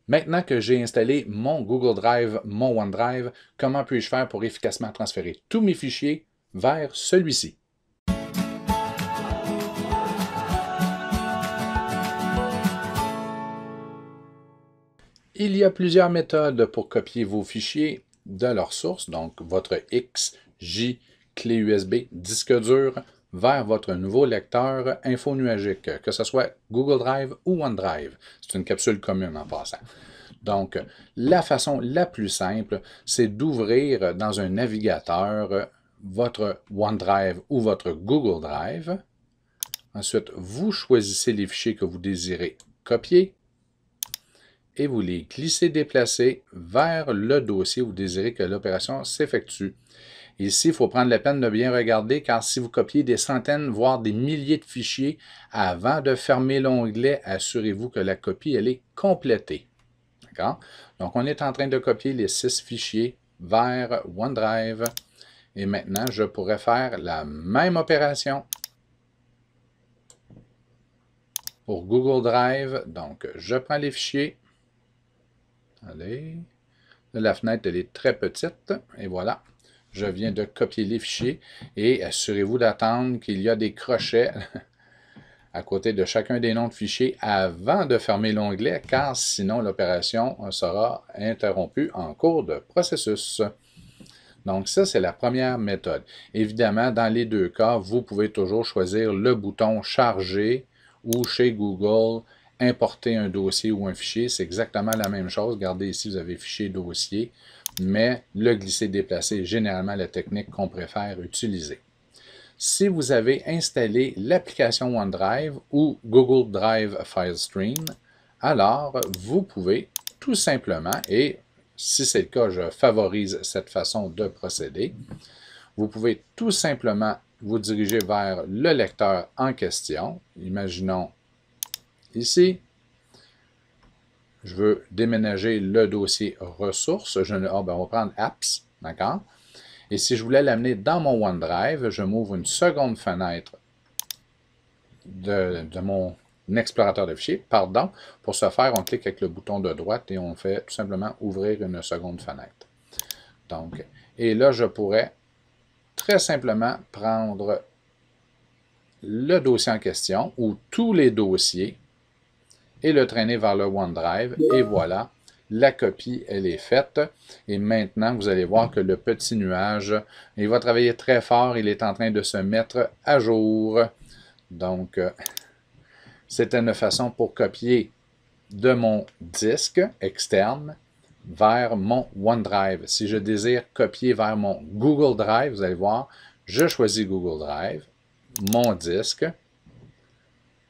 Maintenant que j'ai installé mon Google Drive, mon OneDrive, comment puis-je faire pour efficacement transférer tous mes fichiers vers celui-ci? Il y a plusieurs méthodes pour copier vos fichiers de leur source, donc votre X, J, clé USB, disque dur, vers votre nouveau lecteur infonuagique, que ce soit Google Drive ou OneDrive. C'est une capsule commune en passant. Donc, la façon la plus simple, c'est d'ouvrir dans un navigateur votre OneDrive ou votre Google Drive. Ensuite, vous choisissez les fichiers que vous désirez copier et vous les glissez-déplacez vers le dossier où vous désirez que l'opération s'effectue. Ici, il faut prendre la peine de bien regarder car si vous copiez des centaines, voire des milliers de fichiers, avant de fermer l'onglet, assurez-vous que la copie elle est complétée. D'accord? Donc, on est en train de copier les 6 fichiers vers OneDrive. Et maintenant, je pourrais faire la même opération pour Google Drive. Donc, je prends les fichiers. Allez. Là, la fenêtre, elle est très petite. Et voilà. Je viens de copier les fichiers. Et assurez-vous d'attendre qu'il y a des crochets à côté de chacun des noms de fichiers avant de fermer l'onglet, car sinon l'opération sera interrompue en cours de processus. Donc ça, c'est la première méthode. Évidemment, dans les deux cas, vous pouvez toujours choisir le bouton « Charger » ou chez Google, « Importer un dossier ou un fichier ». C'est exactement la même chose. Regardez ici, vous avez « Fichier, dossier », mais le glisser-déplacer est généralement la technique qu'on préfère utiliser. Si vous avez installé l'application OneDrive ou Google Drive FileStream, alors vous pouvez tout simplement, et si c'est le cas, je favorise cette façon de procéder, vous pouvez tout simplement vous diriger vers le lecteur en question. Imaginons ici, je veux déménager le dossier ressources. On va prendre Apps, d'accord? Et si je voulais l'amener dans mon OneDrive, je m'ouvre une seconde fenêtre de mon explorateur de fichiers. Pardon. Pour ce faire, on clique avec le bouton de droite et on fait tout simplement ouvrir une seconde fenêtre. Donc, et là, je pourrais très simplement prendre le dossier en question ou tous les dossiers et le traîner vers le OneDrive. Et voilà, la copie, elle est faite. Et maintenant, vous allez voir que le petit nuage, il va travailler très fort. Il est en train de se mettre à jour. Donc, c'était une façon pour copier de mon disque externe vers mon OneDrive. Si je désire copier vers mon Google Drive, vous allez voir, je choisis Google Drive, mon disque,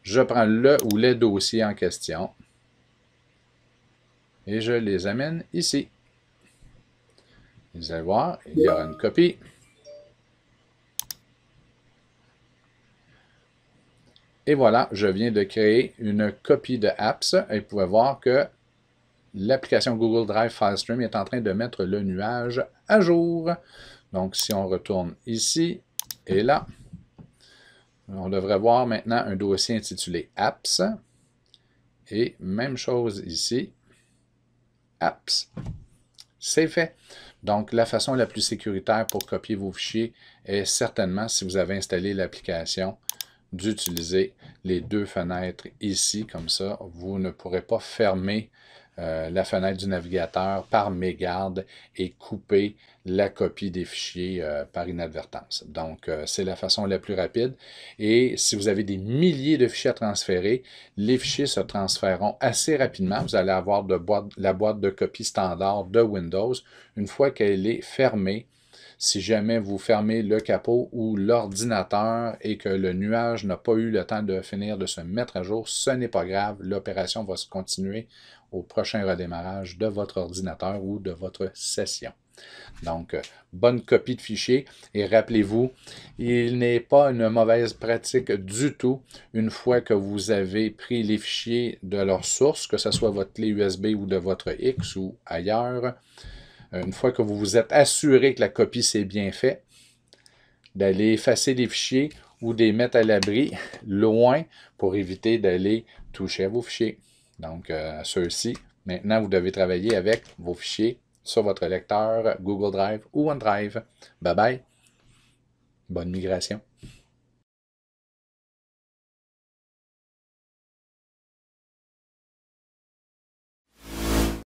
je prends le ou les dossiers en question et je les amène ici. Vous allez voir, il y aura une copie. Et voilà, je viens de créer une copie de Apps et vous pouvez voir que l'application Google Drive FileStream est en train de mettre le nuage à jour. Donc, si on retourne ici et là, on devrait voir maintenant un dossier intitulé Apps. Et même chose ici, Apps. C'est fait. Donc, la façon la plus sécuritaire pour copier vos fichiers est certainement, si vous avez installé l'application, d'utiliser les deux fenêtres ici, comme ça, vous ne pourrez pas fermer la fenêtre du navigateur par mégarde et couper la copie des fichiers par inadvertance. Donc, c'est la façon la plus rapide. Et si vous avez des milliers de fichiers à transférer, les fichiers se transféreront assez rapidement. Vous allez avoir la boîte de copie standard de Windows. Une fois qu'elle est fermée, si jamais vous fermez le capot ou l'ordinateur et que le nuage n'a pas eu le temps de finir de se mettre à jour, ce n'est pas grave. L'opération va se continuer au prochain redémarrage de votre ordinateur ou de votre session. Donc, bonne copie de fichier. Et rappelez-vous, il n'est pas une mauvaise pratique du tout, une fois que vous avez pris les fichiers de leur source, que ce soit votre clé USB ou de votre X ou ailleurs, une fois que vous vous êtes assuré que la copie s'est bien faite, d'aller effacer les fichiers ou de les mettre à l'abri loin pour éviter d'aller toucher à vos fichiers. Donc, ceux-ci Maintenant, vous devez travailler avec vos fichiers sur votre lecteur Google Drive ou OneDrive. Bye bye. Bonne migration.